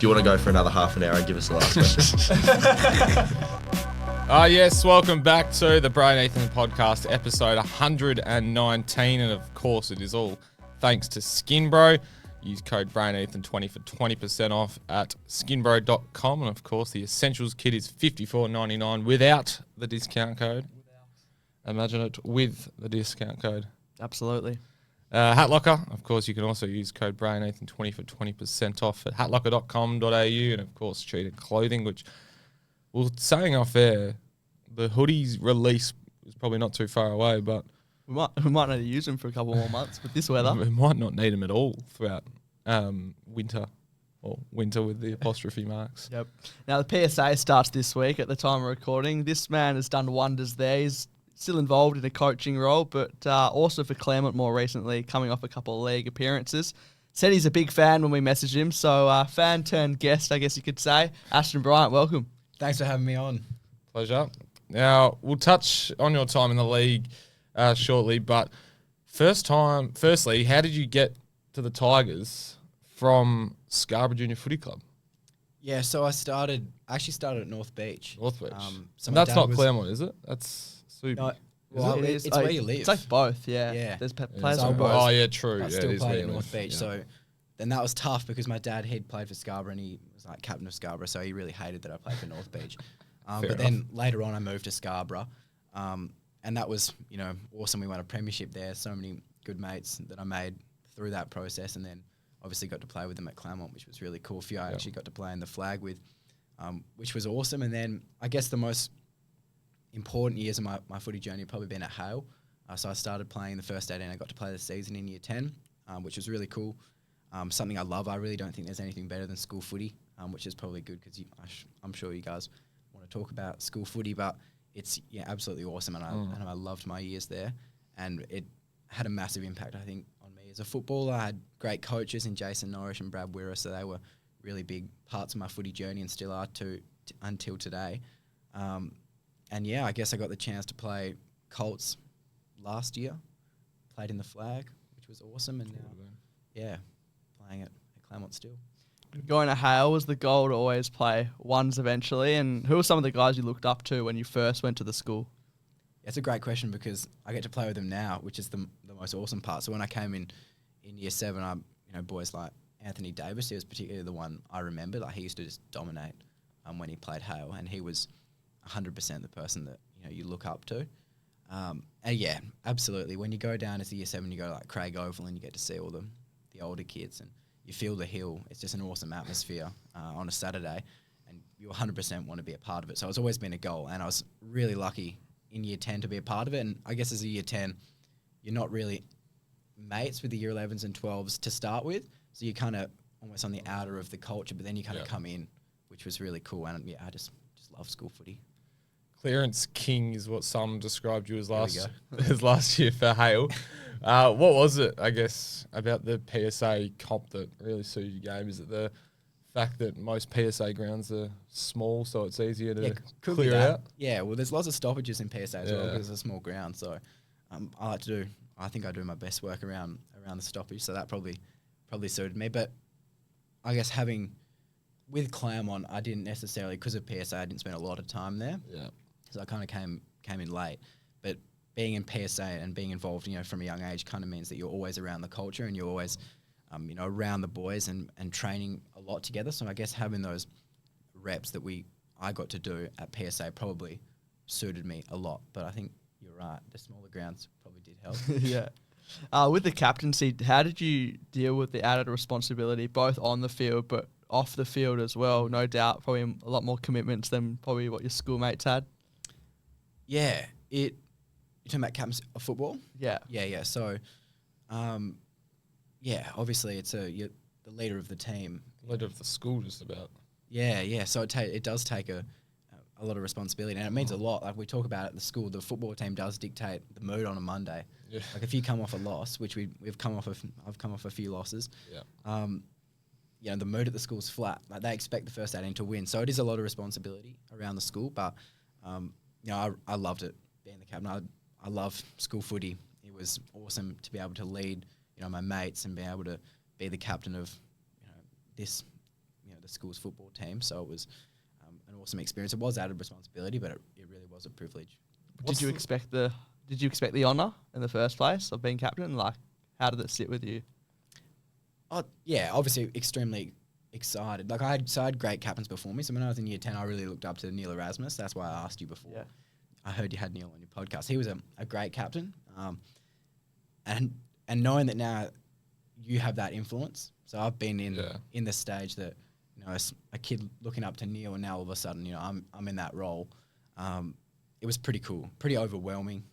you want to go for another half an hour and give us the last question? Yes, welcome back to the Bray and Ethan podcast, episode 119, and of course it is all thanks to Skinbro. Use code Bray and Ethan 20 for 20% off at skinbro.com, and of course the Essentials kit is $54.99 without the discount code. Imagine it with the discount code. Absolutely. Hat Locker, of course, you can also use code Bray and Ethan 20 for 20% off at hatlocker.com.au, and of course Cheetah Clothing, which, well, saying off air, the hoodies release is probably not too far away, but we might need to use them for a couple more months with this weather. We might not need them at all throughout winter, or winter with the apostrophe marks. Yep. Now the PSA starts this week at the time of recording. This man has done wonders there. He's still involved in a coaching role, but also for Claremont more recently, coming off a couple of league appearances. Said he's a big fan when we messaged him, so fan turned guest, I guess you could say. Ashton Bryant, welcome. Thanks for having me on. Pleasure. Now, we'll touch on your time in the league shortly, but firstly, how did you get to the Tigers from Scarborough Junior Footy Club? Yeah, so I actually started at North Beach. North Beach. So and that's not Claremont, is it? That's super. No, well, it's where you live. It's like both, yeah. Yeah. There's players So on both. Oh, yeah, true. I Yeah, still it is played where at you North live. Beach, Yeah. so then that was tough because my dad, he'd played for Scarborough and he was like captain of Scarborough, so he really hated that I played for North Beach. But then later on I moved to Scarborough, and that was, awesome. We won a premiership there. So many good mates that I made through that process, and then obviously got to play with them at Claremont, which was really cool. A few I actually got to play in the flag with, which was awesome. And then I guess the most important years of my footy journey have probably been at Hale. So I started playing the first 18. I got to play the season in year 10, which was really cool. Something I love. I really don't think there's anything better than school footy, which is probably good because I'm sure you guys want to talk about school footy, but it's absolutely awesome, and I loved my years there, and it had a massive impact, I think, on me as a footballer. I had great coaches in Jason Norrish and Brad Wirra, so they were really big parts of my footy journey and still are until today. I guess I got the chance to play Colts last year, played in the flag, which was awesome, and now, playing at Claremont still. Going to Hale was the goal to always play ones eventually, and who were some of the guys you looked up to when you first went to the school? It's a great question because I get to play with them now, which is the most awesome part. So when I came in year 7, boys like Anthony Davis, he was particularly the one I remember. Like, he used to just dominate when he played Hale, and he was 100% the person that you look up to. Absolutely. When you go down as a year 7, you go like Craig Oval and you get to see all the older kids, and you feel the hill. It's just an awesome atmosphere on a Saturday, and you 100% want to be a part of it. So it's always been a goal, and I was really lucky in year 10 to be a part of it. And I guess as a year 10, you're not really mates with the year 11s and 12s to start with, so you're kind of almost on the outer of the culture, but then you kind of come in, which was really cool. And I just love school footy. Clearance king is what some described you as last year for Hale. What was it, I guess, about the PSA comp that really suited your game? Is it the fact that most PSA grounds are small, so it's easier to clear out? Yeah, well, there's lots of stoppages in PSA as well because it's a small ground. So I think I do my best work around the stoppage, so that probably suited me. But I guess with Claremont, I didn't necessarily, because of PSA, I didn't spend a lot of time there. Yeah. So I kind of came in late. But being in PSA and being involved, from a young age kind of means that you're always around the culture and you're always, around the boys and training a lot together. So I guess having those reps that I got to do at PSA probably suited me a lot. But I think you're right. The smaller grounds probably did help. Yeah. With the captaincy, how did you deal with the added responsibility, both on the field but off the field as well? No doubt, probably a lot more commitments than probably what your schoolmates had. Yeah, you're talking about captains of football? Yeah. Yeah. So, obviously you're the leader of the team. Leader of the school, just about. Yeah. So it does take a lot of responsibility, and it means a lot. Like we talk about at the school, the football team does dictate the mood on a Monday. Yeah. Like if you come off a loss, which I've come off a few losses. Yeah. The mood at the school's flat. Like they expect the first 18 to win, so it is a lot of responsibility around the school. But I loved it being the captain. I love school footy. It was awesome to be able to lead, my mates and be able to be the captain of, the school's football team. So it was an awesome experience. It was added responsibility, but it really was a privilege. Did you expect the honour in the first place of being captain? Like, how did it sit with you? Oh yeah, obviously extremely excited. Like I had great captains before me. So when I was in year 10, I really looked up to Neil Erasmus. That's why I asked you before. Yeah. I heard you had Neil on your podcast. He was a great captain. And knowing that now you have that influence. So I've been in the stage that, you know, as a kid looking up to Neil, and now all of a sudden, you know, I'm in that role. It was pretty cool, pretty overwhelming,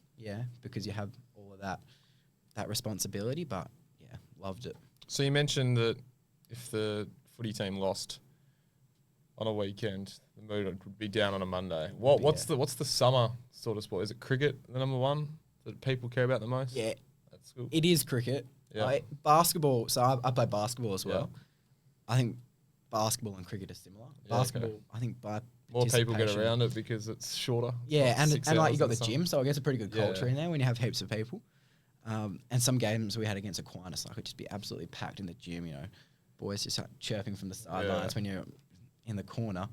because you have all of that responsibility. But yeah, loved it. So you mentioned that if the footy team lost on a weekend, the mood would be down on a Monday. What's the summer sort of sport? Is it cricket the number one that people care about the most? Yeah, that's cool. It is cricket. Yeah. Basketball. So I play basketball as well. Yeah. I think basketball and cricket are similar. Basketball, I think by more people get around it because it's shorter. Yeah, and like you got the gym, so I guess a pretty good culture in there when you have heaps of people. And some games we had against Aquinas, like, it'd just be absolutely packed in the gym, you know, boys just like chirping from the sidelines when you're in the corner.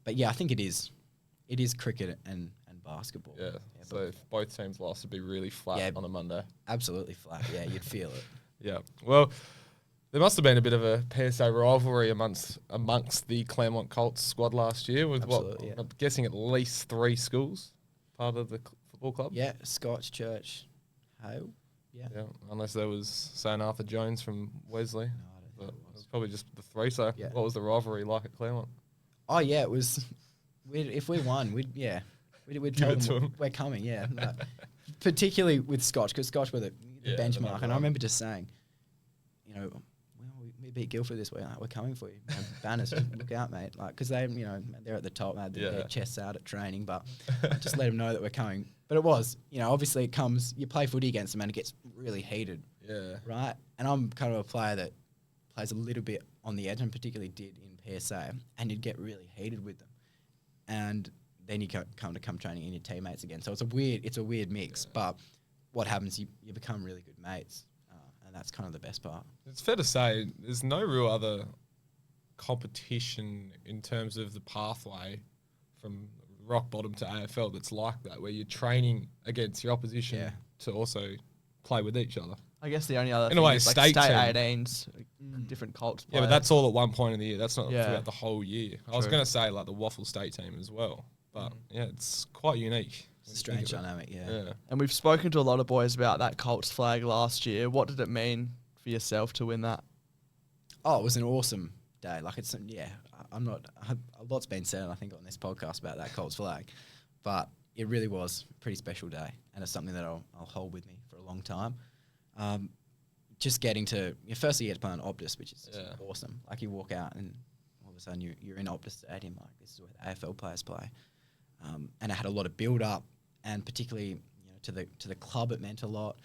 But yeah, I think it is cricket and basketball. Yeah, so if both teams lost, it'd be really flat on a Monday. Absolutely flat, yeah, you'd feel it. Yeah, well, there must have been a bit of a PSA rivalry amongst the Claremont Colts squad last year with I'm guessing at least 3 schools part of the football club. Yeah, Scotch, Church, Hale. Yeah, unless there was St. Arthur Jones from Wesley. No, I don't know. It was probably just the 3. So what was the rivalry like at Claremont? Oh yeah, it was. If we won, we'd tell them we're coming. Yeah, like, particularly with Scotch, because Scotch were the benchmark, and I remember just saying, you know, we beat Guildford this week. Like, we're coming for you. Banners, look out, mate. Like, because they, you know, they're at the top. They had their chests out at training, but just let them know that we're coming. But it was, you know, obviously it comes. You play footy against them, and it gets really heated. Yeah. Right. And I'm kind of a player that plays a little bit on the edge, and particularly did in PSA, and you'd get really heated with them, and then you come training in your teammates again. So it's a weird mix. But what happens? You become really good mates. And that's kind of the best part. It's fair to say there's no real other competition in terms of the pathway from rock bottom to AFL that's like that, where you're training against your opposition to also play with each other. I guess the only other in a way, is like state 18s, different Colts players. Yeah, but that's all at one point in the year. That's not throughout the whole year. I was going to say like the Waffle State team as well. But it's quite unique. It's a strange dynamic, yeah. And we've spoken to a lot of boys about that Colts flag last year. What did it mean for yourself to win that? Oh, it was an awesome day. Like, it's, a lot's been said, I think, on this podcast about that Colts flag. But it really was a pretty special day. And it's something that I'll hold with me for a long time. Just getting to, firstly, you get to play on Optus, which is awesome. Like, you walk out and all of a sudden you're in Optus Stadium. Like, this is where the AFL players play. And it had a lot of build-up, and particularly, to the club, it meant a lot.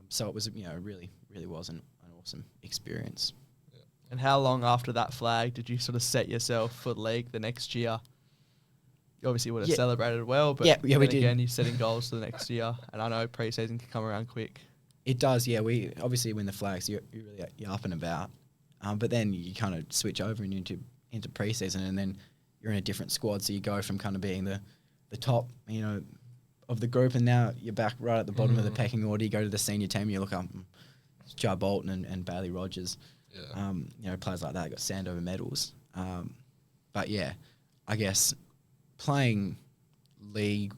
So it was, really was an awesome experience. Yeah. And how long after that flag did you sort of set yourself for the league the next year? You obviously would have celebrated well, but we did. Again, you're setting goals for the next year, and I know pre-season can come around quick. It does, yeah. We obviously win the flags, you're up and about, but then you kind of switch over and into pre-season, and then you're in a different squad, so you go from kind of being the top, of the group, and now you're back right at the bottom of the pecking order. You go to the senior team, you look up, it's Joe Bolton and Bailey Rogers. Yeah. Players like that got Sandover medals. But yeah, I guess playing league,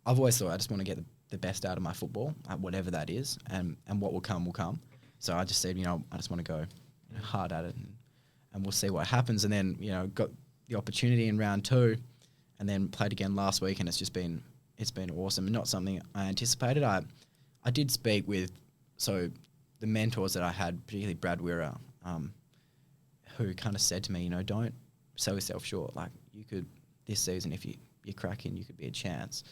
I've always thought I just want to get the best out of my football, whatever that is, and what will come will come. So I just said, I just want to go hard at it, and we'll see what happens. And then, got the opportunity in round 2, and then played again last week, and it's been awesome, and not something I anticipated. I did speak with the mentors that I had, particularly Brad Wirra, who kind of said to me, don't sell yourself short. Like, you could, this season, if you're cracking, you could be a chance.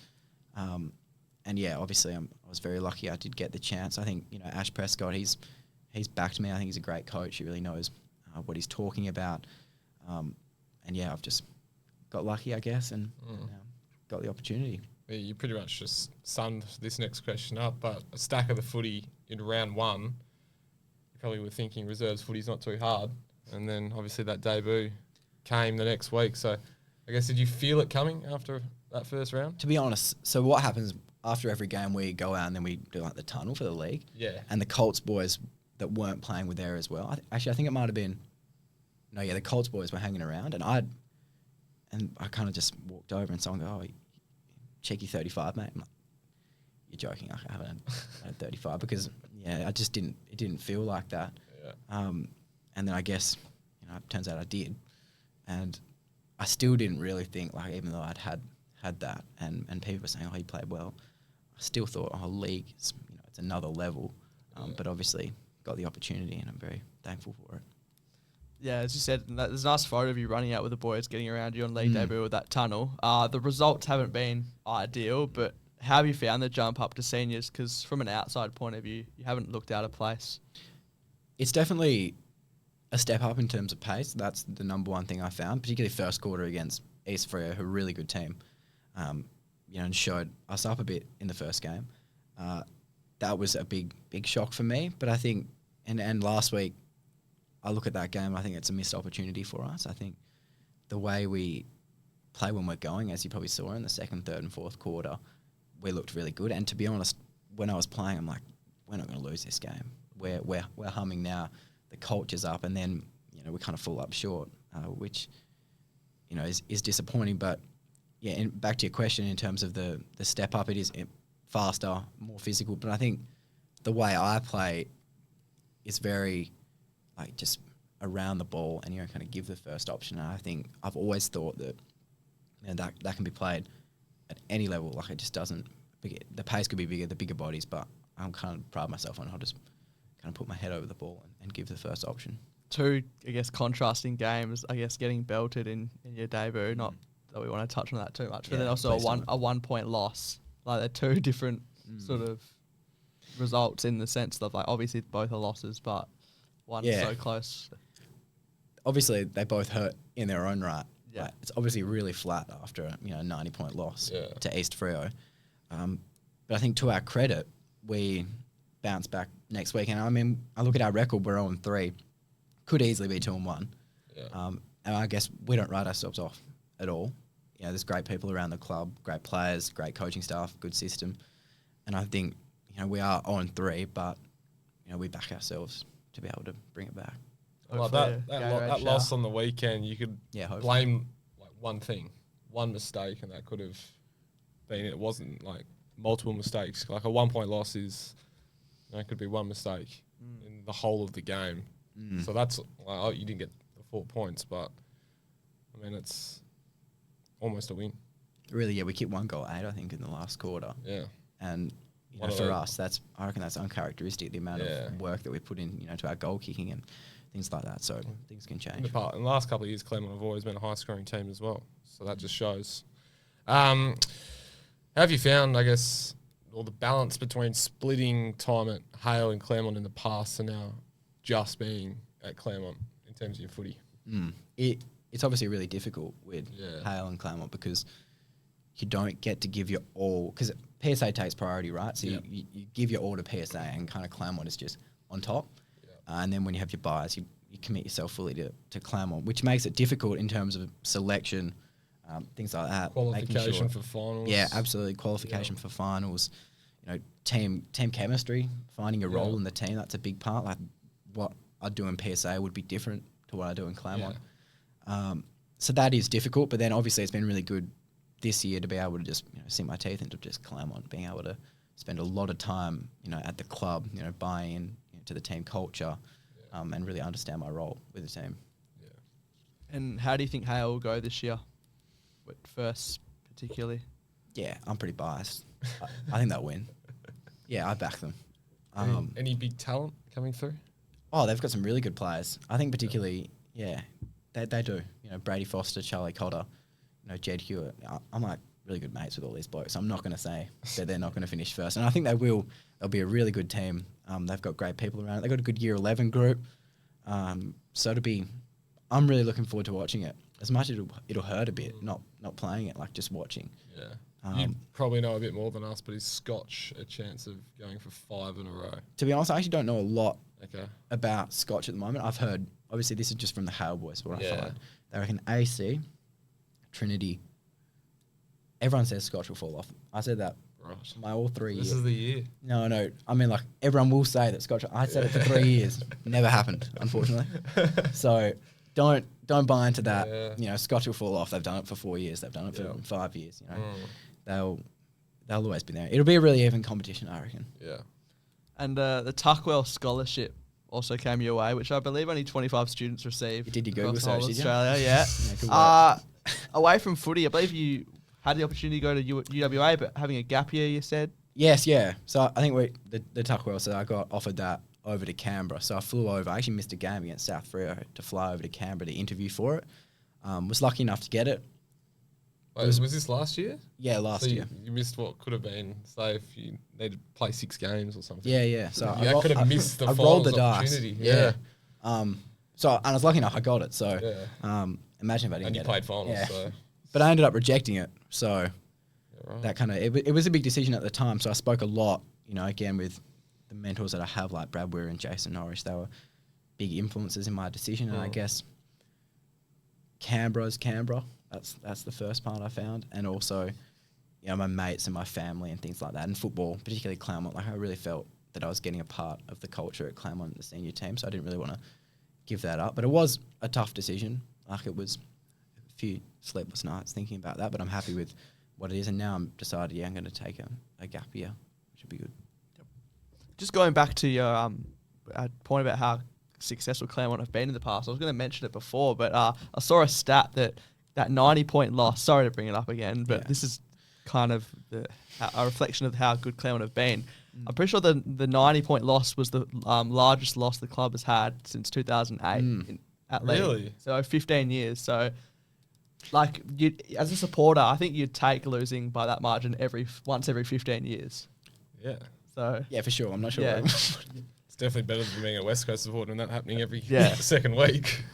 And yeah, obviously I was very lucky I did get the chance. I think, Ash Prescott, he's backed me. I think he's a great coach. He really knows what he's talking about. And yeah, I've just got lucky, I guess, and got the opportunity. Yeah, you pretty much just summed this next question up, but a stack of the footy in round 1, you probably were thinking reserves footy's not too hard. and then obviously that debut came the next week. So I guess, did you feel it coming after that first round? To be honest, so what happens after every game, we go out and then we do like the tunnel for the league. Yeah. And the Colts boys that weren't playing were there as well. I think it might have been, the Colts boys were hanging around, and I kind of just walked over and someone go, "Oh, cheeky 35, mate." I'm like, "You're joking? I haven't had 35," because I just didn't. It didn't feel like that. Yeah. And then I guess it turns out I did, and I still didn't really think, like, even though I'd had that, and people were saying, "Oh, he played well," I still thought, "Oh, league, it's another level." But obviously got the opportunity, and I'm very thankful for it. Yeah, as you said, there's a nice photo of you running out with the boys, getting around you on league debut with that tunnel. The results haven't been ideal, but how have you found the jump up to seniors? Because from an outside point of view, you haven't looked out of place. It's definitely a step up in terms of pace. That's the number one thing I found, particularly first quarter against East Freo, who are a really good team, and showed us up a bit in the first game. That was a big shock for me. But I think, and last week, I look at that game, I think it's a missed opportunity for us. I think the way we play when we're going, as you probably saw in the second, third and fourth quarter, we looked really good. And to be honest, when I was playing, I'm like, we're not going to lose this game. We're humming now. The culture's up, and then we kind of fall up short, which is disappointing. But and back to your question in terms of the step up, it is faster, more physical. But I think the way I play is very just around the ball, and kind of give the first option. And I think I've always thought that that can be played at any level. Like, it just doesn't. The pace could be bigger, the bigger bodies, but I'm kind of pride myself on I'll just kind of put my head over the ball and give the first option. Two, I guess, contrasting games. I guess getting belted in your debut. Not that we want to touch on that too much, but then also a 1 point loss. Like, they're two different sort of results in the sense of, like, obviously both are losses, but one's so close. Obviously, they both hurt in their own right. Yeah. Like, it's obviously really flat after a 90-point loss to East Freo. But I think to our credit, we bounced back next week. And I mean, I look at our record, we're 0-3. Could easily be 2-1. Yeah. And I guess we don't write ourselves off at all. There's great people around the club, great players, great coaching staff, good system. And I think, we are 0-3, but, we back ourselves to be able to bring it back. Like that loss on the weekend, you could blame one thing, one mistake, and that could have been it. It wasn't like multiple mistakes. Like, a 1 point loss is, it could be one mistake in the whole of the game. So that's, you didn't get the 4 points, but I mean, it's almost a win. Really, we kicked 1 goal 8, I think, in the last quarter. Yeah. And for us, I reckon that's uncharacteristic, the amount of work that we put in, to our goal kicking and things like that. So things can change. In the last couple of years, Claremont have always been a high-scoring team as well. So that just shows. How have you found, I guess, all the balance between splitting time at Hale and Claremont in the past and now just being at Claremont in terms of your footy? It's obviously really difficult with Hale and Claremont because you don't get to give your all, because PSA takes priority, right? So you give your all to PSA, and kind of Claremont is just on top. And then when you have your buys, you commit yourself fully to Claremont, which makes it difficult in terms of selection, things like that. Qualification for finals. Yeah, absolutely. Qualification for finals. Team chemistry, finding a role in the team, that's a big part. Like, what I do in PSA would be different to what I do in Claremont. So that is difficult, but then obviously it's been really good this year to be able to just sink my teeth into just Claremont, being able to spend a lot of time at the club, buying in to the team culture, and really understand my role with the team. And how do you think Hale will go this year? First, particularly. Yeah, I'm pretty biased. I think they'll win. Yeah, I back them. Any big talent coming through? Oh, they've got some really good players. I think particularly, they do. Brady Foster, Charlie Cotter, Jed Hewitt. I'm like really good mates with all these blokes. I'm not going to say that they're not going to finish first. And I think they will. They'll be a really good team. They've got great people around it. They've got a good Year 11 group. So I'm really looking forward to watching it. As much as it'll hurt a bit, not playing it, like just watching. Yeah. You probably know a bit more than us, but is Scotch a chance of going for 5 in a row? To be honest, I actually don't know a lot Okay. about Scotch at the moment. I've heard, obviously this is just from the Hale boys, what I Yeah. find. They reckon AC, Trinity, everyone says Scotch will fall off. I said that Right. my all 3 years. This is the year. No. I mean, like, everyone will say that Scotch. I said it for 3 years. Never happened, unfortunately. So don't buy into that. Yeah. You know, Scotch will fall off. They've done it for 4 years. They've done it for Yeah. 5 years. You know, Mm. they'll always be there. It'll be a really even competition, I reckon. Yeah. And the Tuckwell Scholarship also came your way, which I believe only 25 students received. You did your Google across the whole search, did you? Australia, yeah. Good work. Away from footy, I believe you had the opportunity to go to UWA, but having a gap year, you said? Yes, yeah. So I think the Tuckwell, so I got offered that over to Canberra. So I flew over. I actually missed a game against South Freo to fly over to Canberra to interview for it. Was lucky enough to get it. Wait, was this last year? Yeah, last So year. you missed what could have been, say, if you needed to play 6 games or something. Yeah. So You could have missed the I rolled the finals dice. opportunity. Yeah. So and I was lucky enough I got it. So Yeah. imagine if I didn't And you get played it. finals, Yeah. so. But I ended up rejecting it. So Yeah, right. that kind of it was a big decision at the time. So I spoke a lot, you know, again with the mentors that I have, like Brad Weir and Jason Norris. They were big influences in my decision, and I guess Canberra's Canberra. That's the first part I found, and also, you know, my mates and my family and things like that, and football, particularly Claremont. Like I really felt that I was getting a part of the culture at Claremont, the senior team. So I didn't really want to give that up. But it was a tough decision. Like it was a few sleepless nights thinking about that. But I'm happy with what it is, and now I'm decided, yeah, I'm going to take a gap year, which would be good. Just going back to your point about how successful Claremont have been in the past, I was going to mention it before, but I saw a stat that 90-point loss, sorry to bring it up again, but this is kind of a reflection of how good Claremont have been. I'm pretty sure the 90-point loss was the largest loss the club has had since 2008 at league. Really? So 15 years. So, like, as a supporter, I think you'd take losing by that margin once every 15 years. Yeah. So Yeah, for sure. I'm not sure. Yeah. It's definitely better than being a West Coast supporter and that happening every Yeah. second week.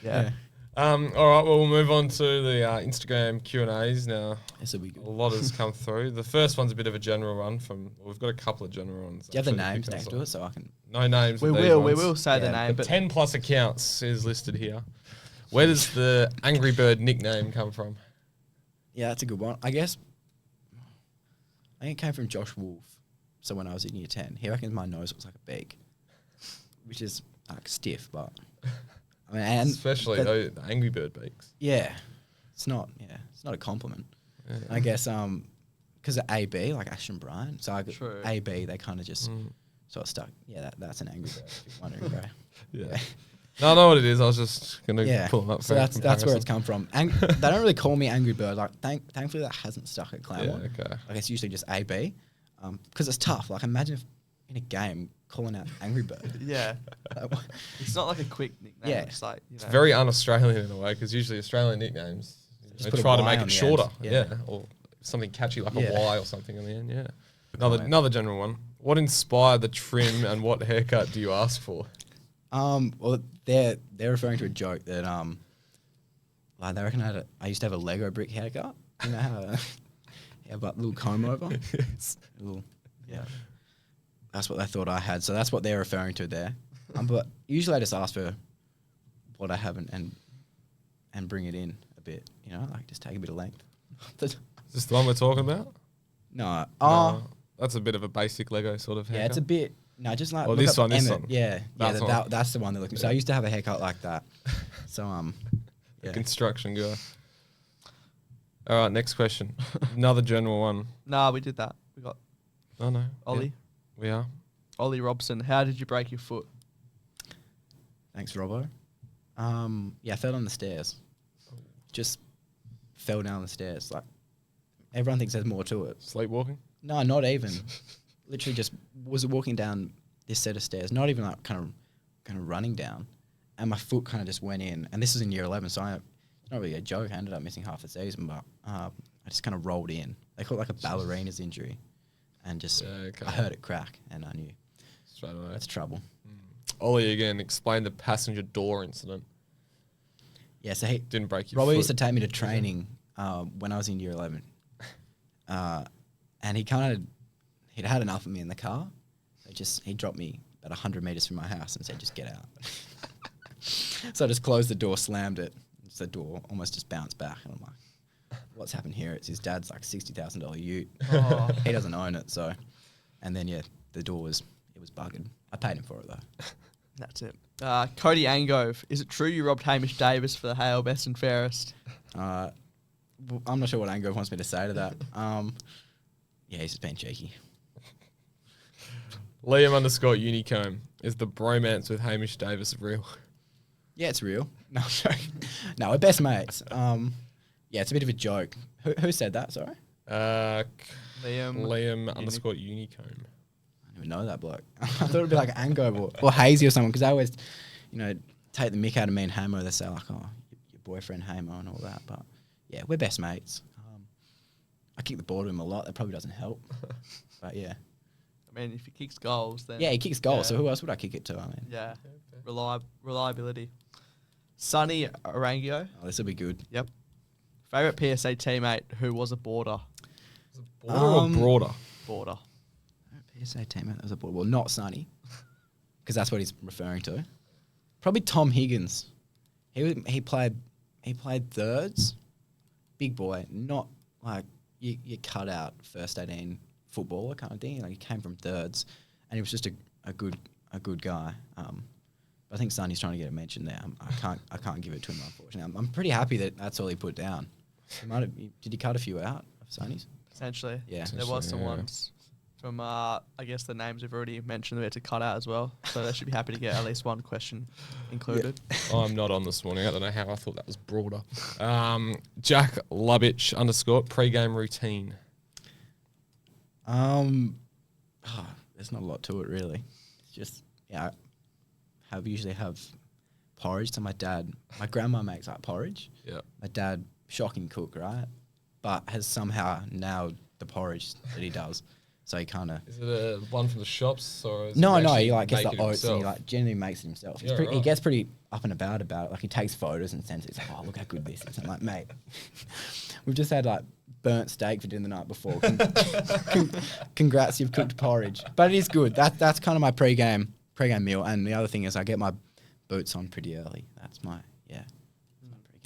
yeah. All right, well, we'll move on to the Instagram Q&As now. This will be A good. lot has come through. The first one's a bit of a general one we've got a couple of general ones. Do you have the actually names picked next us to up. it so I can? No names. We with these will ones. say the Yeah, name, but 10 plus accounts is listed here. Where does the Angry Bird nickname come from? Yeah, that's a good one. I guess. I think it came from Josh Wolf. So when I was in year 10, he reckons my nose looks like a beak, which is like stiff, but I mean, and Especially the Angry Bird beaks. yeah, it's not a compliment. Yeah. I guess because of AB, like Ashton Bryant, so I got True. AB, they kind of just sort of stuck. Yeah, that's an Angry Bird. If you're wondering, Bray. Yeah. No, I know what it is. I was just going to Yeah, pull them up. so for that's where it's comparison. come from. They don't really call me Angry Bird. Like, thankfully that hasn't stuck at Claremont. Yeah, okay. Like it's usually just AB, because it's tough. Like imagine if in a game calling out Angry Bird. yeah, it's not like a quick nickname. Yeah. It's like, you know. It's very un-Australian in a way because usually Australian nicknames Just they put a try to Y make on it the shorter, end. yeah. Yeah. or something catchy like Yeah. a Y or something in the end, yeah. Right. Another general one. What inspired the trim and what haircut do you ask for? Well, they're referring to a joke that like they reckon I used to have a Lego brick haircut. You know how yeah, but little comb over. Yes. Little, yeah. That's what they thought I had. So that's what they're referring to there. But usually I just ask for what I have and bring it in a bit. You know, like just take a bit of length. Is this the one we're talking about? No. No, that's a bit of a basic Lego sort of haircut. Yeah, it's a bit. No, just like. Well, look this up one. Emmett. Yeah, That's one. that's the one they're looking. So I used to have a haircut like that. So The yeah. construction guy. All right, next question. Another general one. Nah, we did that. We got Oh, no. Ollie. Yeah, we are. Ollie Robson. How did you break your foot? Thanks, Robbo. Yeah, I fell on the stairs. Just fell down the stairs. Like everyone thinks there's more to it. Sleepwalking? No, not even. Literally just was walking down this set of stairs. Not even like kind of running down, and my foot kind of just went in. And this was in year 11, so it's not really a joke. I ended up missing half the season, but I just kind of rolled in. They call it like a ballerina's injury, and just Yeah, okay. I heard it crack, and I knew Straight away. that's trouble. Ollie again, explain the passenger door incident. Yeah, so he Didn't break your Robert foot. used to take me to training when I was in year 11. and he'd had enough of me in the car. So he dropped me about 100 meters from my house and said, just get out. So I just closed the door, slammed it. The door almost just bounced back. And I'm like, what's happened here? It's his dad's like $60,000 ute. Oh. He doesn't own it. So, and then, the door was buggered. I paid him for it though. That's it. Cody Angove, is it true you robbed Hamish Davis for the Hale best and fairest? I'm not sure what Angove wants me to say to that. He's just being cheeky. Liam_Unicomb, is the bromance with Hamish Davis real? Yeah, it's real. No, sorry. No, we're best mates. It's a bit of a joke. Who said that, sorry? Liam_Unicomb. I didn't even know that bloke. I thought it'd be like Ango or Hazy or someone, because I always, take the mick out of me and Hamo. They say like, oh, your boyfriend Hamo and all that. But yeah, we're best mates. I kick the ball to him a lot. That probably doesn't help. But yeah. I mean, if he kicks goals, then... Yeah, he kicks goals, so who else would I kick it to? I mean, yeah, reliability. Sonny Arangio. Oh, this will be good. Yep. Favourite PSA teammate who was a border? Border or broader? Border. PSA teammate that was a border. Well, not Sonny, because that's what he's referring to. Probably Tom Higgins. He played thirds. Big boy, not like you cut out first 18 footballer kind of thing. Like he came from thirds, and he was just a good guy. But I think Sonny's trying to get a mention there. I can't give it to him, unfortunately. I'm pretty happy that that's all he put down. Did he cut a few out of Sonny's? Potentially. Yeah. There was some ones from, I guess the names we've already mentioned we had to cut out as well. So they should be happy to get at least one question included. I'm not on this morning. I don't know how I thought that was broader. Jack Lubitch _ pre-game routine. There's not a lot to it really. It's just usually have porridge. So my grandma makes like porridge. Yeah. My dad, shocking cook, right? But has somehow nailed the porridge that he does. So he kind of... Is it a one from the shops or? No, he like gets the oats and he like generally makes it himself. Yeah, He gets pretty up and about it. Like he takes photos and sends it. He's like, oh, look how good this is. I'm like, mate, we've just had like burnt steak for dinner the night before. Congrats, you've cooked porridge. But it is good. That's kind of my pre-game meal. And the other thing is I get my boots on pretty early. That's my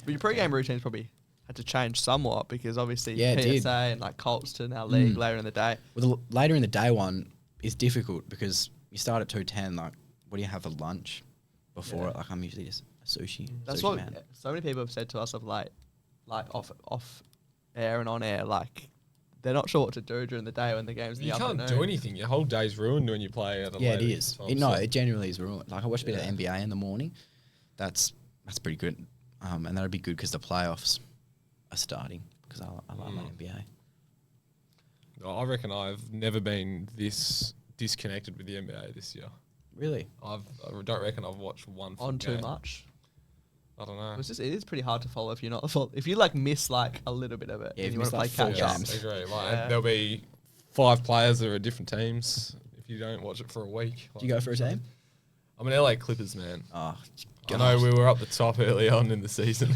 But your pre-game routine's probably had to change somewhat because obviously it did. PSA and like Colts to now league later in the day. Well, the later in the day one is difficult because you start at 2:10. Like, what do you have for lunch before it? Like, I'm usually just a sushi. That's sushi what man. so many people have said to us of late, like off air and on air, like they're not sure what to do during the day when the game's in the You afternoon. can't do anything. Your whole day's ruined when you play at a Yeah, it later is. time, It genuinely is ruined. Like, I watch a bit of NBA in the morning. That's pretty good. And that'll be good because the playoffs are starting because I love my NBA. I reckon I've never been this disconnected with the NBA this year. Really? I don't reckon I've watched one full on too game. much. I don't know. It is pretty hard to follow if you're not if you like miss like a little bit of it. Yeah, and if you you want to miss, play like, catch 4 up. games. I agree. Yeah. There'll be 5 players that are at different teams if you don't watch it for a week. Do you go for a team? I'm an LA Clippers man. Oh, I know we were up the top early on in the season.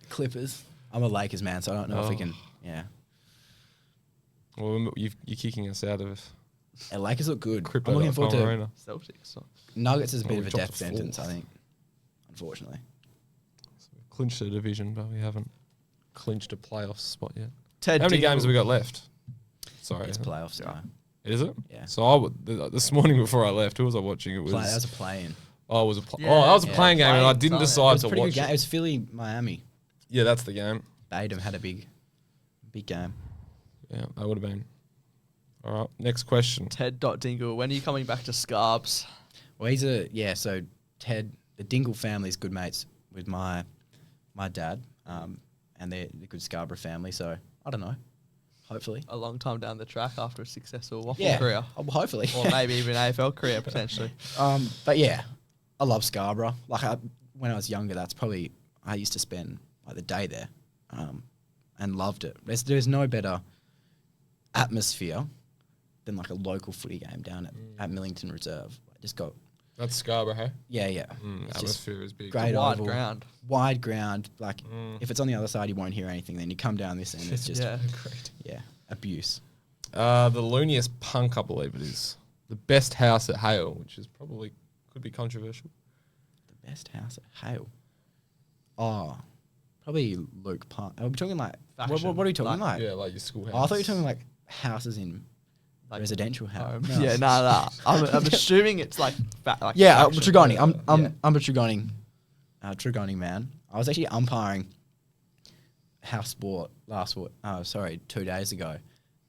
Clippers. I'm a Lakers man, so I don't know if we can. Yeah. Well, you're kicking us out of And Lakers look good. I'm crypto. looking forward to Arena. Celtics. So. Nuggets is a Well, bit we of a dropped death to sentence, I fourth. think. Unfortunately. Clinched the division, but we haven't clinched a playoff spot yet. Ted How many Dingle. games have we got left? Sorry. It's playoffs time. Is it? Yeah. So this morning before I left, who was I watching? It was. That was a play-in. Oh, it was a Yeah, that was a yeah, playing game, and I playing, didn't sorry. It decide was a to pretty watch good game. It it. was Philly-Miami. Yeah, that's the game. Batum had a big game. Yeah, that would have been. All right, next question. Ted.Dingle, when are you coming back to Scarbs? Well, so Ted, the Dingle family is good mates with my dad, and they're the good Scarborough family, so I don't know. Hopefully. A long time down the track after a successful waffle Yeah, career. hopefully. Or maybe even AFL career, potentially. But yeah, I love Scarborough. Like, when I was younger, I used to spend like the day there, and loved it. There's no better atmosphere than like a local footy game down at Millington Reserve. I just got That's Scarborough, hey? yeah. It's just Atmosphere is big. great Wide oval, ground. wide ground. Like if it's on the other side, you won't hear anything. Then you come down this end, it's just Yeah. Great. yeah, abuse? The looniest punk, I believe it is. The best house at Hale, which is probably could be controversial. The best house at Hale. Oh, probably Luke Park. Are we talking like what are we talking like? Yeah, like your school house. Oh, I thought you were talking like houses in like residential house. No. Yeah, nah. I'm assuming it's like yeah, faction. Tregoning. I'm a Tregoning man. I was actually umpiring house sport 2 days ago,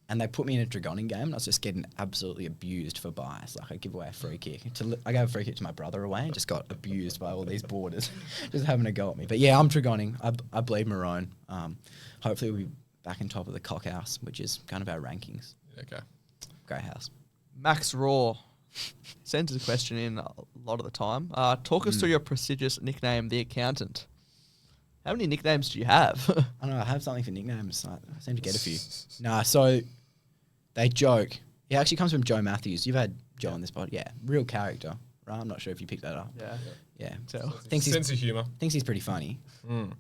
and they put me in a Tregoning game, and I was just getting absolutely abused for bias. Like I give away a free kick. I gave a free kick to my brother away, and just got abused by all these boarders, just having a go at me. But yeah, I'm Tregoning. I bleed maroon. Hopefully we'll be back in top of the cock house, which is kind of our rankings. Okay. Great house. Max Raw sends a question in a lot of the time. Talk us through your prestigious nickname, the Accountant. How many nicknames do you have? I don't know. I have something for nicknames. I seem to get a few. Nah, so they joke. It actually comes from Joe Matthews. You've had Joe on this pod. Yeah, real character. Right? I'm not sure if you picked that up. Yeah. Sense of humour. Thinks he's pretty funny.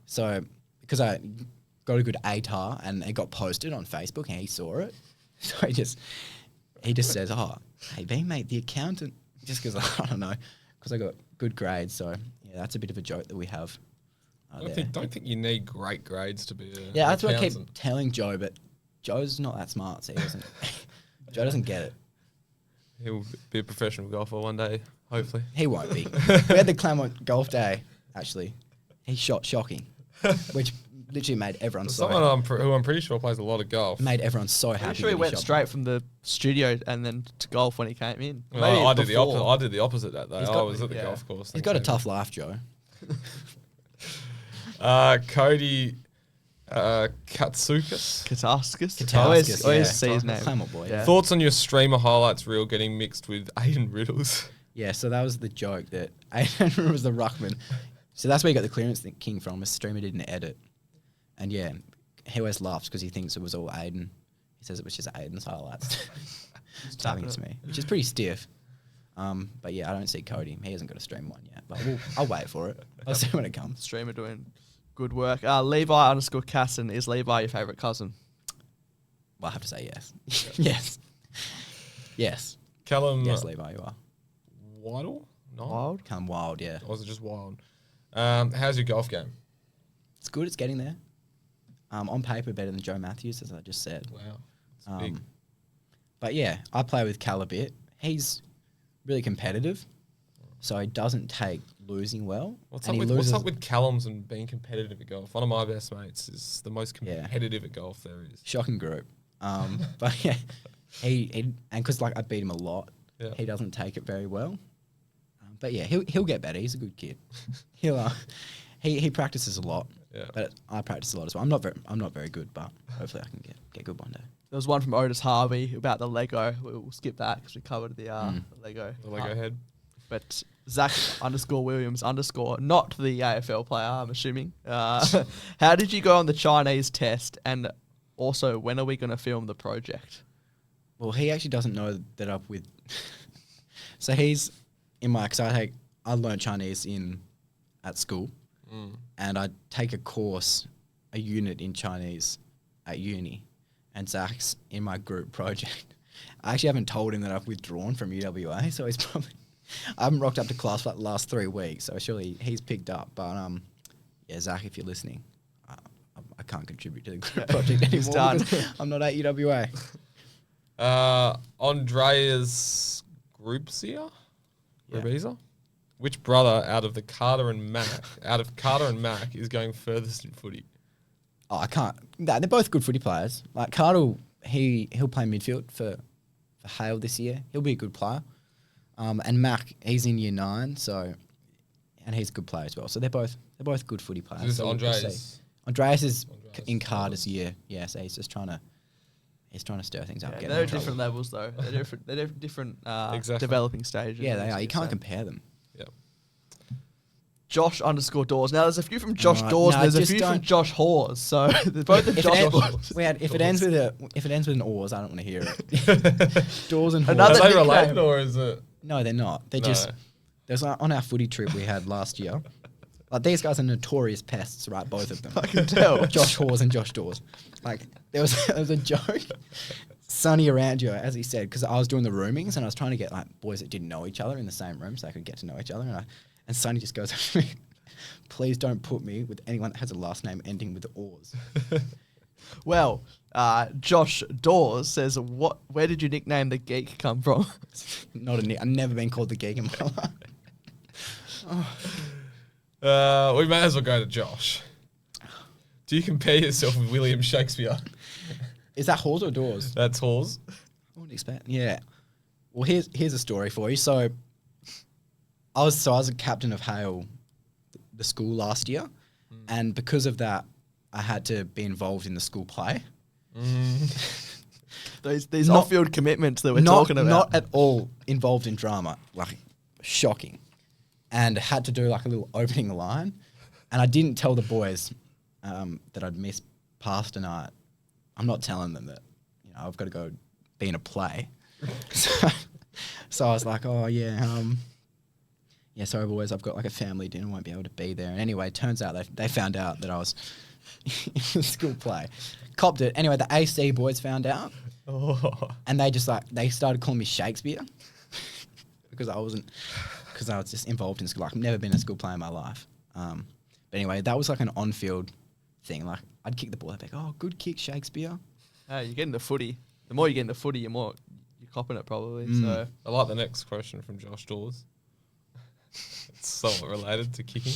So because I got a good ATAR and it got posted on Facebook and he saw it, so he just says, "Oh, hey, B mate, the Accountant," just because I don't know, because I got good grades. So yeah, that's a bit of a joke that we have. Don't think you need great grades to be a Yeah, that's what I keep accountant. telling Joe, but Joe's not that smart, so he doesn't. Joe doesn't get it. He'll be a professional golfer one day, hopefully. He won't be. We had the Claremont golf day, actually. He shot shocking, which literally made everyone Someone who I'm pretty sure plays a lot of golf. made everyone so happy. I'm sure he when went shot straight from the studio and then to golf when he came in. Well, Maybe I did the before. opposite. I did the opposite that day. I was at the yeah. golf course. He's got a tough life, Joe. Cody Katsukas. Kataskas. Always yeah. see his name. Claremont boy. Yeah. Thoughts on your streamer highlights reel getting mixed with Aiden Riddles? Yeah, so that was the joke that Aiden was the ruckman. So that's where he got the clearance king from. A streamer didn't edit. And yeah, he always laughs because he thinks it was all Aiden. He says it was just Aiden's highlights. He's tapping it to me, which is pretty stiff. But yeah, I don't see Cody. He hasn't got a stream one yet. But I'll wait for it. I'll see when it comes. Streamer doing good work. Levi_Casson. Is Levi your favourite cousin? Well, I have to say yes. Yes. Yes. Callum Yes, Levi, you are. Waddle? No. Wild? Come wild, yeah. Or was it just wild? How's your golf game? It's good. It's getting there. On paper, better than Joe Matthews, as I just said. Wow. It's big. But yeah, I play with Cal a bit. He's really competitive, so he doesn't take losing well. What's and up with Callums and being competitive at golf? One of my best mates is the most competitive at golf there is. Shocking group. But yeah, he because like I beat him a lot, he doesn't take it very well. But yeah, he'll get better. He's a good kid. He practices a lot. Yeah. But I practice a lot as well. I'm not very good, but hopefully I can get good one day. There was one from Otis Harvey about the Lego. We'll skip that because we covered the Lego. The Lego head. But Zach_Williams_, not the AFL player, I'm assuming. How did you go on the Chinese test? And also, when are we going to film the project? Well, he actually doesn't know that I'm with. So he's in my. Because I learned Chinese at school, and I take a unit in Chinese at uni, and Zach's in my group project. I actually haven't told him that I've withdrawn from UWA, so he's probably. I haven't rocked up to class for the last 3 weeks, so surely he's picked up. But yeah, Zach, if you're listening, I can't contribute to the group project anymore. done. I'm not at UWA. Andreas Grubsia? Grubisa? Which brother out of Carter and Mac is going furthest in footy? Oh, I can't. They're both good footy players. Like Carter, he'll play midfield for Hale this year. He'll be a good player. And Mac, he's in year 9, and he's a good player as well. So they're both good footy players. So this so Andreas. Andreas is in Carter's year. Yeah, so he's just trying to stir things up. Yeah, they're different levels though. They're different Exactly. developing stages. Yeah, they are. You can't compare them. Yep. Josh_Dawes. Now there's a few from Josh Dawes. no, And there's a just few from don't- Josh Hawes. So they're both the Josh Dawes. If it ends with an oars, I don't want to hear it. Dawes and Hawes. Another Are they nickname. related or is it? No, they're not. They're No. just. There's on our footy trip we had last Like, these guys are notorious pests, right? Both of them. I can tell. Josh Hawes and Josh Dawes. Like, there was a joke. Sonny around you, as he said, because I was doing the roomings and I was trying to get like boys that didn't know each other in the same room so they could get to know each other. And Sonny just goes up to me, please don't put me with anyone that has a last name ending with Oars. Well, Josh Dawes says, where did your nickname the Geek come from? Not a nick. I've never been called the Geek in my life. We may as well go to Josh. Do you compare yourself with William Shakespeare? Is that Hawes or Dawes? That's Halls. I wouldn't expect. Yeah. Well, here's a story for you. So I was a captain of Hale, the school last year, and because of that, I had to be involved in the school play. These off-field commitments that we're talking about. Not at all involved in drama. Like, shocking. And had to do like a little opening line, and I didn't tell the boys that I'd missed past tonight. I'm not telling them that, I've got to go be in a play. So I was like, oh, yeah, sorry, boys, I've got like a family dinner, won't be able to be there. And anyway, it turns out they found out that I was in the school play. Copped it. Anyway, the AC boys found out. Oh. And they started calling me Shakespeare because I was just involved in school. Like, I've never been in a school play in my life. But anyway, that was like an on-field thing. Like, I'd kick the ball, I'd be like, oh, good kick, Shakespeare. Hey, you're getting the footy. The more you get in the footy, the more you're copping it probably. So I like the next question from Josh Dawes. It's somewhat related to kicking.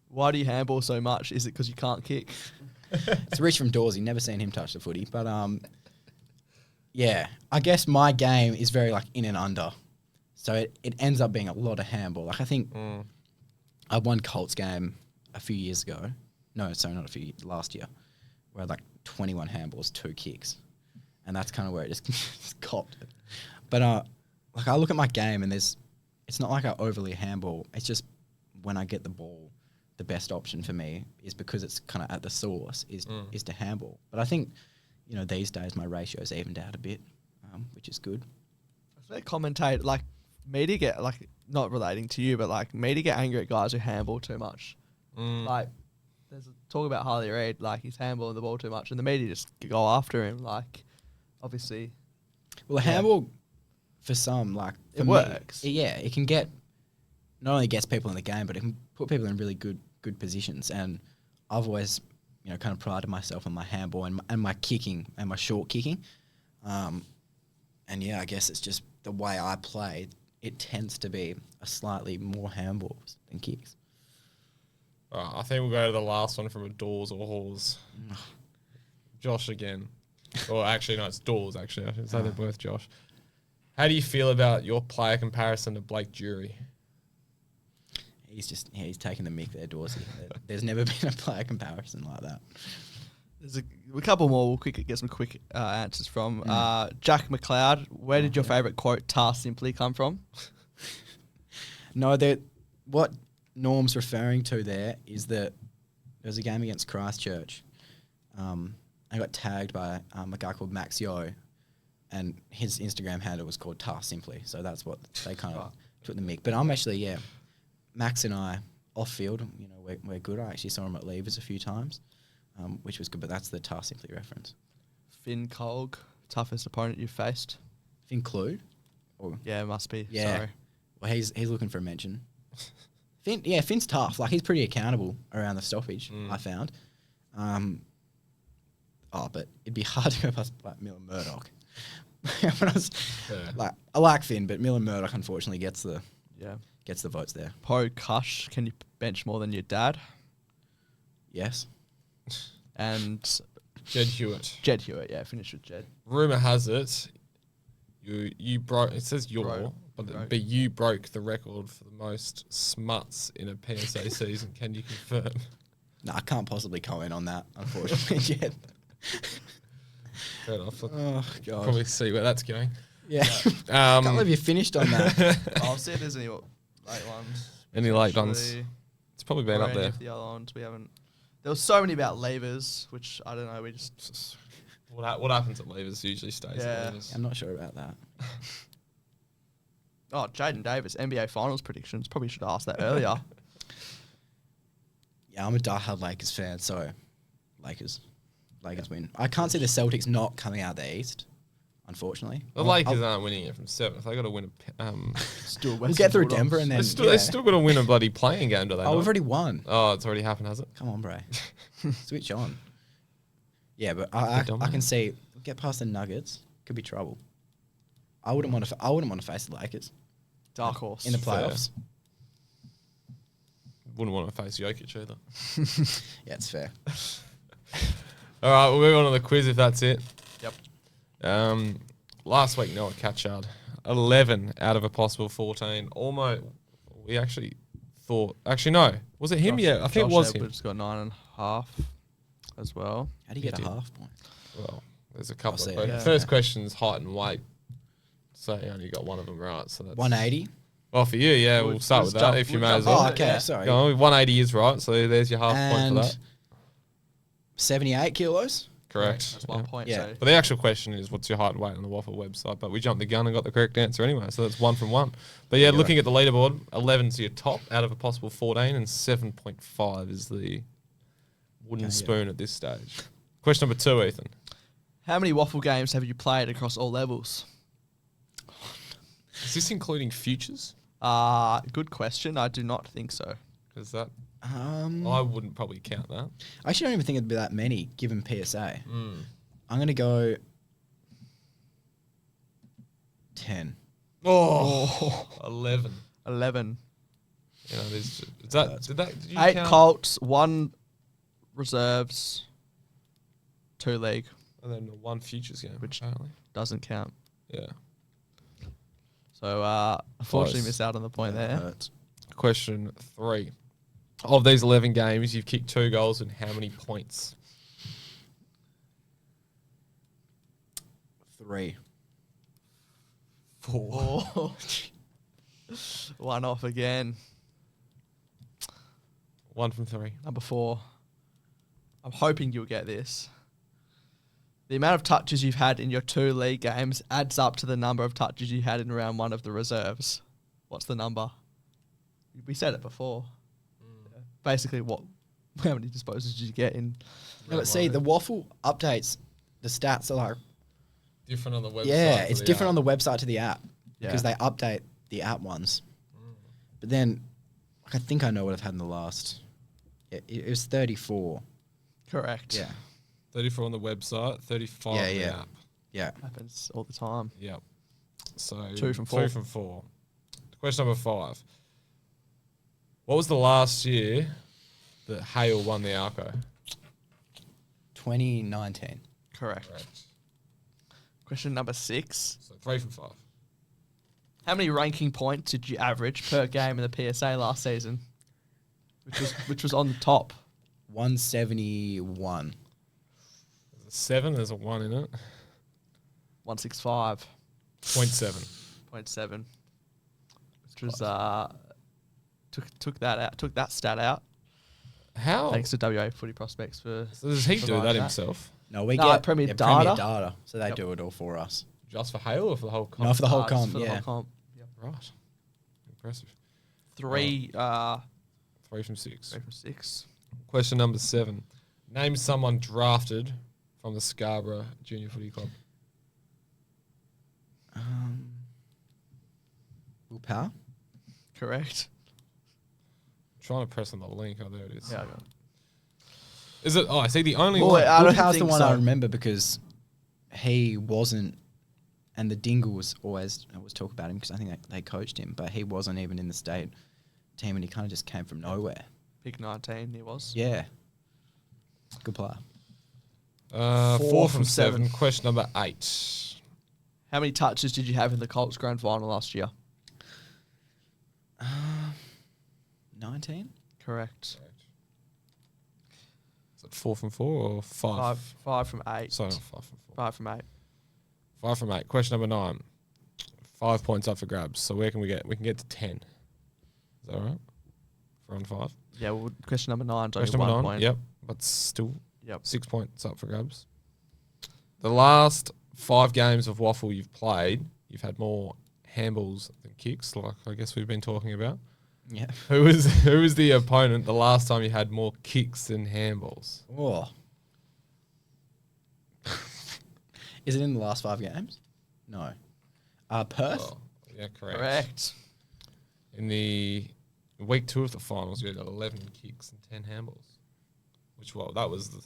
why do you handball so much? Is it because you can't kick? It's Rich from Dawsey. Never seen him touch the footy. But, yeah, I guess my game is very, like, in and under. So it ends up being a lot of handball. Like, I think I won Colts game a few years ago. No, sorry, not a few years, last year. Where I had, like, 21 handballs, 2 kicks. And that's kind of where it just copped it. But, like, I look at my game and it's not like I overly handball. It's just when I get the ball, the best option for me is because it's kind of at the source is to handball. But I think, these days my ratio's evened out a bit, which is good. They commentate, like, media get, like, not relating to you, but, like, media get angry at guys who handball too much. Like, there's a talk about Harley Reid, like, he's handballing the ball too much, and the media just go after him, like, obviously. Well, a handball, for some, like, for It me, works. it can get, not only gets people in the game, but it can put people in really good positions. And I've always, kind of prided myself on my handball and my kicking and my short kicking. And yeah, I guess it's just the way I play. It tends to be a slightly more handballs than kicks. All right, I think we'll go to the last one from a Dawes or Hawes. Josh again. Or actually, no, it's Dawes, actually. I should say they're both Josh. How do you feel about your player comparison to Blake Jury? He's taking the mick there, Dorsey. There's never been a player comparison like that. There's a couple more we'll get some quick answers from. Jack McLeod, where did your favourite quote, "tar simply," come from? No, what Norm's referring to there is that there was a game against Christchurch. I got tagged by a guy called Max Yo, and his Instagram handle was called Tar Simply. So that's what they kind of took the mic. But I'm actually, Max and I, off field, we're good. I actually saw him at Levers a few times, which was good. But that's the Tar Simply reference. Finn Colg, toughest opponent you've faced? Finn Clued? Yeah, it must be. Yeah. Sorry. Well, he's looking for a mention. Finn's tough. Like, he's pretty accountable around the stoppage, I found. But it'd be hard to go past like Miller Murdoch. I like Finn, but Miller Murdoch unfortunately gets the votes there. Po Cush, can you bench more than your dad? Yes. And Jed Hewitt. Jed Hewitt, finish with Jed. Rumour has it, you broke. It says but you broke the record for the most smuts in a PSA season. Can you confirm? No, I can't possibly comment on that, unfortunately, yet. Fair enough. Oh, God. Probably see where that's going. Yeah. Can't believe you finished on that. I'll see if there's any late ones. Any late ones? It's probably been up there. The other ones we haven't. There was so many about levers, which I don't know. We just What happens at levers usually stays at levers. I'm not sure about that. Jaden Davis NBA Finals predictions. Probably should have asked that earlier. Yeah, I'm a diehard Lakers fan, so Lakers win. I can't see the Celtics not coming out the East, unfortunately. The Lakers aren't winning it from 7th. They got to win Still We'll get through Denver and then they still got to win a bloody playing game, do they? Oh, not? we've already won. Oh, it's already happened, has it? Come on, Bray. Switch on. Yeah, but I can see get past the Nuggets, could be trouble. I wouldn't want to face the Lakers Dark horse. in the playoffs. Wouldn't want to face Jokic either. Yeah, it's fair. All right, we'll move on to the quiz if that's it. Yep. Last week, Noah Catchard, 11 out of a possible 14. Almost, we actually thought, no. Was it him? Yeah, I think it was him. Edwards got 9.5 as well. How do you get a half point? Well, there's a couple of see it. questions. Yeah. First question's height and weight. So you only got one of them right. So that's 180. Well, for you, yeah, we'll start with that if you may as well. Oh, okay, Yeah. sorry. Go on, 180 is right, so there's your half point for that. 78 kilos. Correct. That's 1 point. Yeah. So But the actual question is, what's your height and weight on the Waffle website? But we jumped the gun and got the correct answer anyway, so that's 1 from 1. But yeah, looking at the leaderboard, 11's your top out of a possible 14, and 7.5 is the wooden spoon at this stage. Question number 2, Ethan. how many waffle games have you played across all levels? Is this including futures? Good question. I do not think so. Because that I I wouldn't probably count that. actually don't even think it'd be that many given PSA. I'm gonna go 10. Oh, 11. 11. You know, is that did you 8 count? Colts, 1 reserves, 2 league. And then 1 futures game, Which- apparently. Doesn't count. Yeah. So, unfortunately, Close. missed out on the point there. Hurts. Question 3. Of these 11 games, you've kicked 2 goals and how many points? 3. 4. Oh. 1 off again. 1 from 3. Number 4. I'm hoping you'll get this. The amount of touches you've had in your 2 league games adds up to the number of touches you had in round 1 of the reserves. What's the number? We said it before. Yeah. Basically, how many disposals did you get in? No, but see, the Waffle updates, the stats are like, Different on the website. yeah, it's different on the website to the app because Yeah. they update the app ones. But then, like, I think I know what I've had in the last. It was 34. Correct. Yeah. 34 on the website, 35 Yeah, on the yeah. app. Yeah. Happens all the time. Yep. So 2 from 4. 2 from 4. Question number 5. What was the last year that Hale won the Arco? 2019. Correct. Question number 6. So 3 from 5. How many ranking points did you average per game in the PSA last season? Which was on the top. 171. There's a 7, there's a 1 in it. 165.7. 0.7. Which was took that stat out. How? Thanks to WA Footy Prospects for So does he do providing that that. himself? No, we No, get Premier Premier Data. Data, so they Yep. do it all for us. Just for Hale or for the whole comp? No, for the whole just comp, for the yeah. whole comp. Yep. Right. Impressive. 3 3 from 6. 3 from 6. Question number 7. Name someone drafted from the Scarborough Junior Footy Club. Will Power? Correct. Trying to press on the link. Oh, there it is. Yeah, I got it. Is it? Oh, I see the only Well, one. I Will don't Power's the think one so. I remember because he wasn't, and the Dingle was always talk about him because I think they coached him, but he wasn't even in the state team and he kind of just came from nowhere. Pick 19, he was. Yeah. Good player. 4 from 7. Question number 8. How many touches did you have in the Colts grand final last year? 19? Correct. Is it 4 from 4 or 5? 5 from 8. Sorry, 5 from 4. 5 from 8. 5 from 8. Question number 9. 5 points up for grabs. So where can we get? We can get to 10. Is that all right? For on 5. Yeah, well, question number 9 's only Question 1 number 9. point. Yep. But still, Yep. 6 points up for grabs. The last 5 games of Waffle you've played, you've had more handballs than kicks, like I guess we've been talking about. Yeah. Who was the opponent the last time you had more kicks than handballs? Oh. Is it in the last 5 games? No. Perth? Oh, yeah, correct. Correct. In the week 2 of the finals, we had 11 kicks and 10 handballs. That was the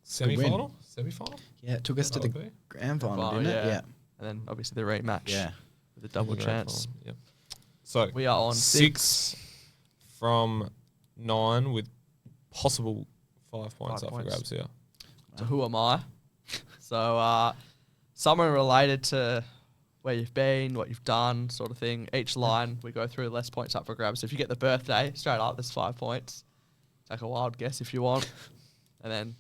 semi-final? Semi-final? Yeah, it took us to the grand final, didn't it? Yeah. And then obviously the rematch. Yeah. With a double chance. Yep. So we are on 6 from 9 with possible 5 points up for grabs here. So who am I? So someone related to where you've been, what you've done, sort of thing. Each line we go through, less points up for grabs. So if you get the birthday, straight up, there's 5 points. Take a wild guess if you want. And then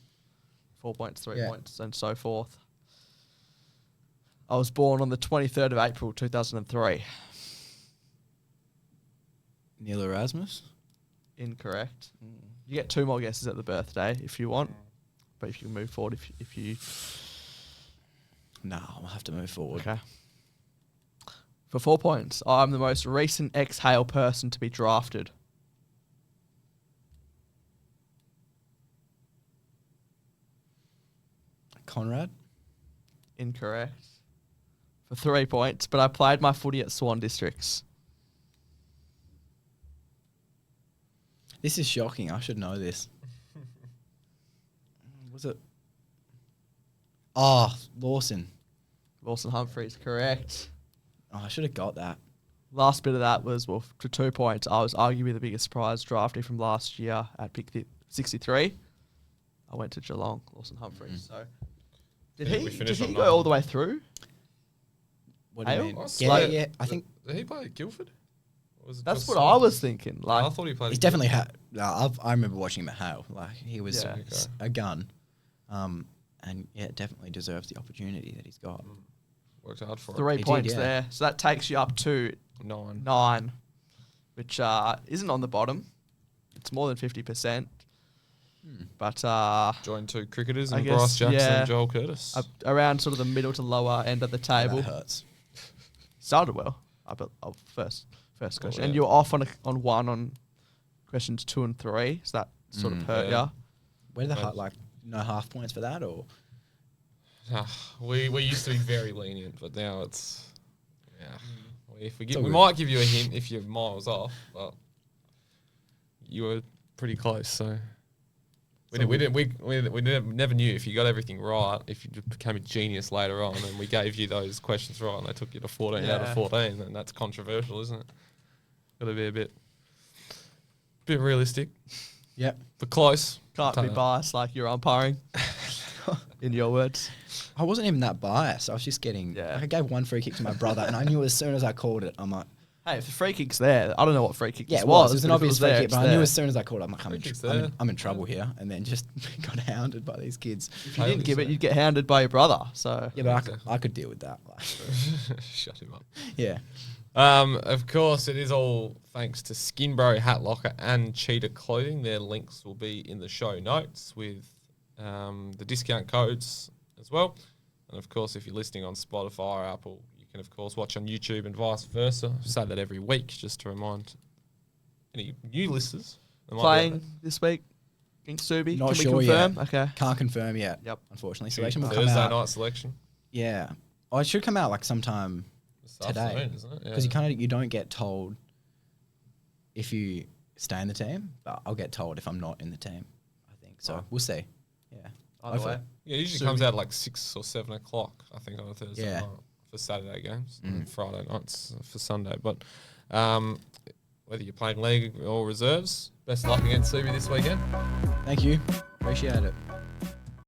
4 points, 3 points, and so forth. I was born on the 23rd of April, 2003. Neil Erasmus? Incorrect. You get 2 more guesses at the birthday if you want. But if you can move forward, if you... No, I'll have to move forward. Okay. For 4 points, I'm the most recent ex-Hale person to be drafted. Conrad? Incorrect. For 3 points, but I played my footy at Swan Districts. This is shocking. I should know this. Was it? Oh, Lawson. Lawson Humphreys, correct. Oh, I should have got that. Last bit of that was, well, for 2 points, I was arguably the biggest surprise draftee from last year at pick 63. I went to Geelong, Lawson Humphreys. So, did he go all the way through? What do you Hale? mean? Oh, Yeah, I think Did he play at Guildford? Or was it That's just what Swan? I was thinking. Like, I thought he played. he's at definitely Guildford. had. I remember watching him at Hale. Like he was Yeah. a gun, and yeah, definitely deserves the opportunity that he's got. Worked hard for 3 He did, points yeah. there. So that takes you up to it. 9. 9, which isn't on the bottom. It's more than 50%. But Joined 2 cricketers I and guess, Bryce Jackson yeah. and Joel Curtis. around sort of the middle to lower end of the table. That hurts. Started well. First question. And yeah. you were off on one on questions 2 and 3. So that sort of hurt yeah. ya. Where did the no half points for that or? We used to be very lenient, but now it's If we all might give you a hint if you're miles off, but you were pretty close. So we never knew if you got everything right, if you became a genius later on, and we gave you those questions right, and they took you to 14 out of 14, then that's controversial, isn't it? Got to be a bit realistic, Yep. but close. Can't be biased like you're umpiring. In your words. I wasn't even that biased. I was just getting. Yeah. I gave one free kick to my brother, and I knew as soon as I called it, I'm like, Hey, if the free kick's there, I don't know what free kick yeah, this it was. was. It was an but if obvious free there, kick, it's but I knew there. as soon as I called it, I'm like, I'm in trouble here, and then just got hounded by these kids. If you didn't give it, you'd get hounded by your brother. So Yeah, but I could deal with that. Like, Shut him up. yeah. Of course, it is all thanks to Skinbro, Hat Locker, and Cheetah Clothing. Their links will be in the show notes with the discount codes as well. And of course, if you're listening on Spotify or Apple, you can of course watch on YouTube and vice versa. I say that every week just to remind any new listeners. that might be playing out there. this week against Subi. Not Can sure we confirm? yet. Okay. Can't confirm yet. Yep. Unfortunately, selection will come Thursday out. night selection. Yeah. Oh, it should come out like sometime This today. afternoon, isn't it? Because you don't get told if you stay in the team, but I'll get told if I'm not in the team. I think so. We'll see. Yeah. Either Hopefully. way. Yeah, it usually comes out at like 6 or 7 o'clock, I think, on a Thursday Yeah. night for Saturday games and Friday nights for Sunday. But whether you're playing league or reserves, best of luck against Subi this weekend. Thank you. Appreciate it.